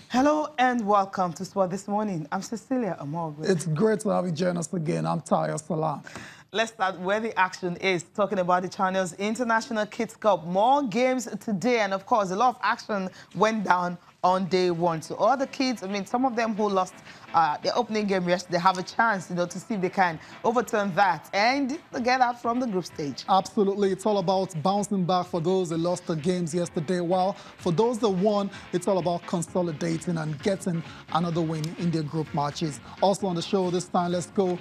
Hello and welcome to Sport This Morning. I'm Cecilia Amogwe. It's great to have you join us again. I'm Tayo Salam. Let's start where the action is, talking about the Channel's International Kids Cup. More games today, and of course, a lot of action went down on day one. So all the kids, some of them who lost their opening game yesterday have a chance, to see if they can overturn that and get out from the group stage. Absolutely. It's all about bouncing back for those that lost the games yesterday. While for those that won, it's all about consolidating and getting another win in their group matches. Also on the show this time, let's go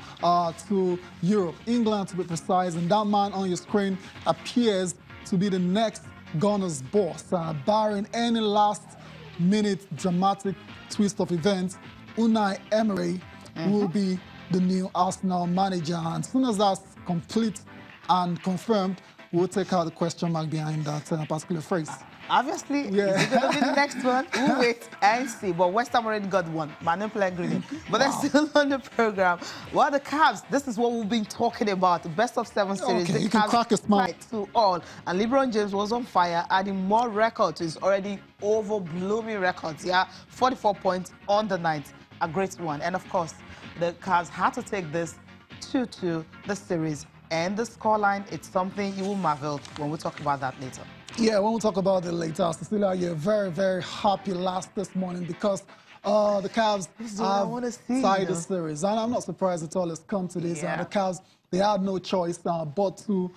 to Europe, England to be precise. And that man on your screen appears to be the next Gunners boss. Barring any last-minute dramatic twist of events, Unai Emery will be the new Arsenal manager. And as soon as that's complete and confirmed, we'll take out the question mark behind that particular phrase. Obviously, yeah. It's going to be the next one. We'll wait and see. But West Ham already got one. Manu Pellegrini. But they're still on the program. Well, the Cavs, this is what we've been talking about. The best of 7 series. Okay, the you Cavs can crack a smile. 2-all. And LeBron James was on fire, adding more records to his already over-blooming records. Yeah, 44 points on the night. A great one. And, of course, the Cavs had to take this 2-2, the series. And the scoreline, it's something you will marvel when we talk about that later. Yeah, when we talk about it later, Cecilia, you're very, very happy last this morning because the Cavs have tied the series. And I'm not surprised at all it's come to this. Yeah. The Cavs, they had no choice but to,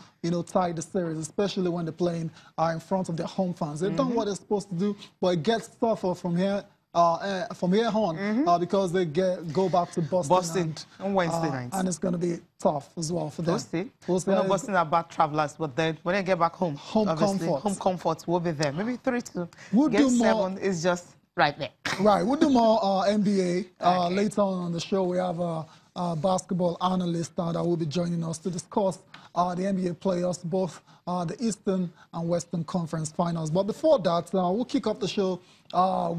tie the series, especially when they're playing in front of their home fans. They've done what they're supposed to do, but it gets tougher from here on because they go back to Boston on Wednesday night. And it's going to be tough as well for them. Boston are bad travelers, but then when they get back home, home comfort will be there. Maybe 3-2. Game 7 is just right there. Right. We'll do more NBA later on the show. We have a basketball analyst that will be joining us to discuss the NBA playoffs, both the Eastern and Western Conference Finals. But before that, we'll kick off the show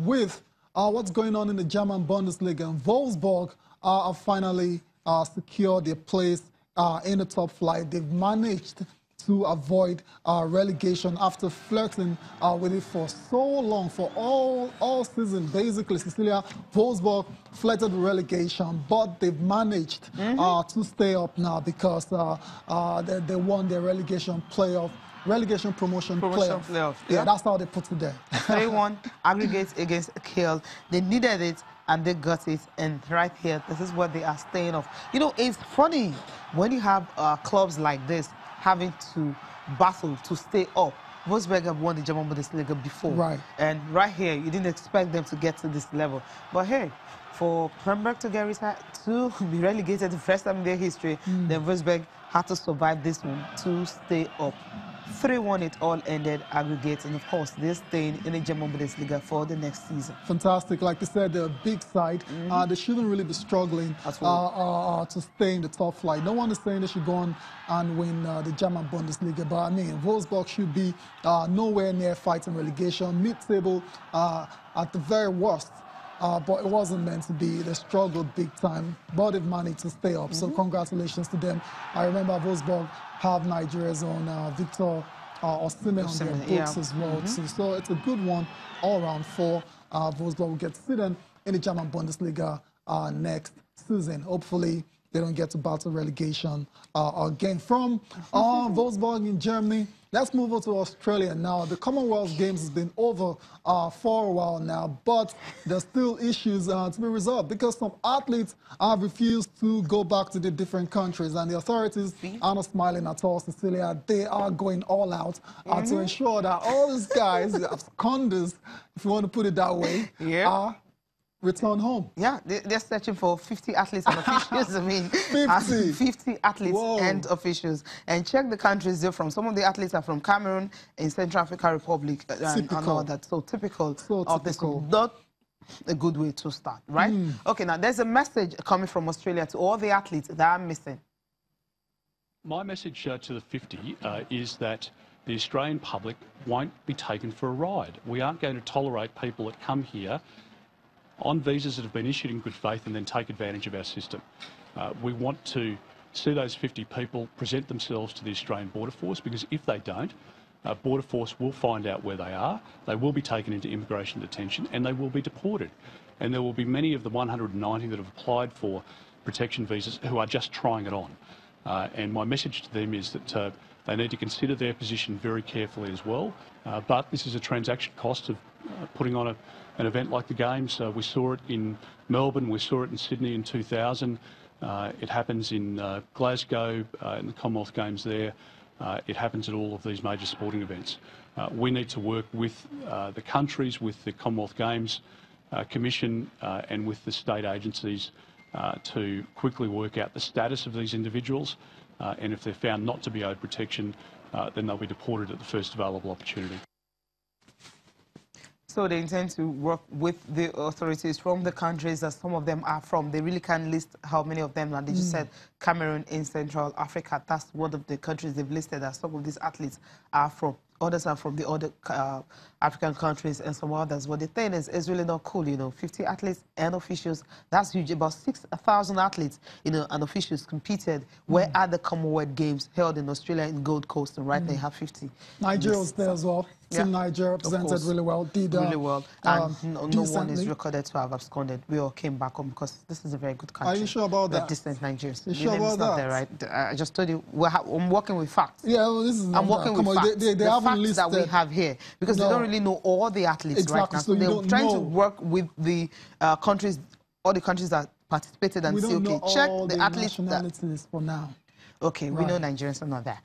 with what's going on in the German Bundesliga. And Wolfsburg have finally secured their place in the top flight. They've managed to avoid relegation after flirting with it for so long, for all season. Basically, Cecilia, Wolfsburg flirted with relegation, but they've managed to stay up now because they won their relegation promotion playoff. Yeah, that's how they put it there. 3-1 aggregate against Kiel. They needed it and they got it. And right here, this is what they are staying off. It's funny when you have clubs like this having to battle to stay up. Wolfsburg have won the German Bundesliga before. Right. And right here, you didn't expect them to get to this level. But hey, for Premberg to get to be relegated the first time in their history, then Wolfsburg had to survive this one to stay up. 3-1 it all ended, aggregate, and of course they're staying in the German Bundesliga for the next season. Fantastic. Like you said, they're a big side. They shouldn't really be struggling to stay in the top flight. No one is saying they should go on and win the German Bundesliga, but Wolfsburg should be nowhere near fighting relegation, mid-table at the very worst. But it wasn't meant to be. They struggled big time, but they've managed to stay up. So congratulations to them. I remember Wolfsburg have Nigeria's own Victor Osimhen on their books as well. So it's a good one all around for Wolfsburg will get seated in the German Bundesliga next season. Hopefully they don't get to battle relegation again. From Wolfsburg in Germany, let's move on to Australia now. The Commonwealth Games has been over for a while now, but there's still issues to be resolved because some athletes have refused to go back to the different countries, and the authorities are not smiling at all, Cecilia. They are going all out to ensure that all these guys, absconders, if you want to put it that way, are return home. Yeah, they're searching for 50 athletes and officials. 50 athletes and officials. And check the countries they're from. Some of the athletes are from Cameroon and Central African Republic and all that. So typical of this. Not a good way to start, right? Okay, now there's a message coming from Australia to all the athletes that are missing. My message to the 50 is that the Australian public won't be taken for a ride. We aren't going to tolerate people that come here on visas that have been issued in good faith and then take advantage of our system. We want to see those 50 people present themselves to the Australian Border Force, because if they don't, Border Force will find out where they are, they will be taken into immigration detention, and they will be deported. And there will be many of the 190 that have applied for protection visas who are just trying it on. And my message to them is that they need to consider their position very carefully as well. But this is a transaction cost of putting on an event like the Games. We saw it in Melbourne, we saw it in Sydney in 2000. It happens in Glasgow, in the Commonwealth Games there. It happens at all of these major sporting events. We need to work with the countries, with the Commonwealth Games Commission and with the state agencies to quickly work out the status of these individuals, and if they're found not to be owed protection, then they'll be deported at the first available opportunity. So they intend to work with the authorities from the countries that some of them are from. They really can't list how many of them, and they just said Cameroon in Central Africa. That's one of the countries they've listed that some of these athletes are from. Others are from the other African countries and some others. But the thing is, it's really not cool, you know, 50 athletes and officials. That's huge. About 6,000 athletes, you know, and officials competed. Where are the Commonwealth Games held in Australia in Gold Coast, and right now you have 50. Nigeria was there as well. Team Nigeria represented really well. Did really well. And no one is recorded to have absconded. We all came back home because this is a very good country. Are you sure about that? Distant Nigerians. You sure about that? There, right? I just told you, I'm working with facts. Yeah, well, this is. I'm working with facts. They haven't listed that we have here, because they don't really know all the athletes right now. So they're trying to work with the countries, all the countries that participated, and say, okay, check the athletes. Nationalities for now. Okay, we know Nigerians are not there.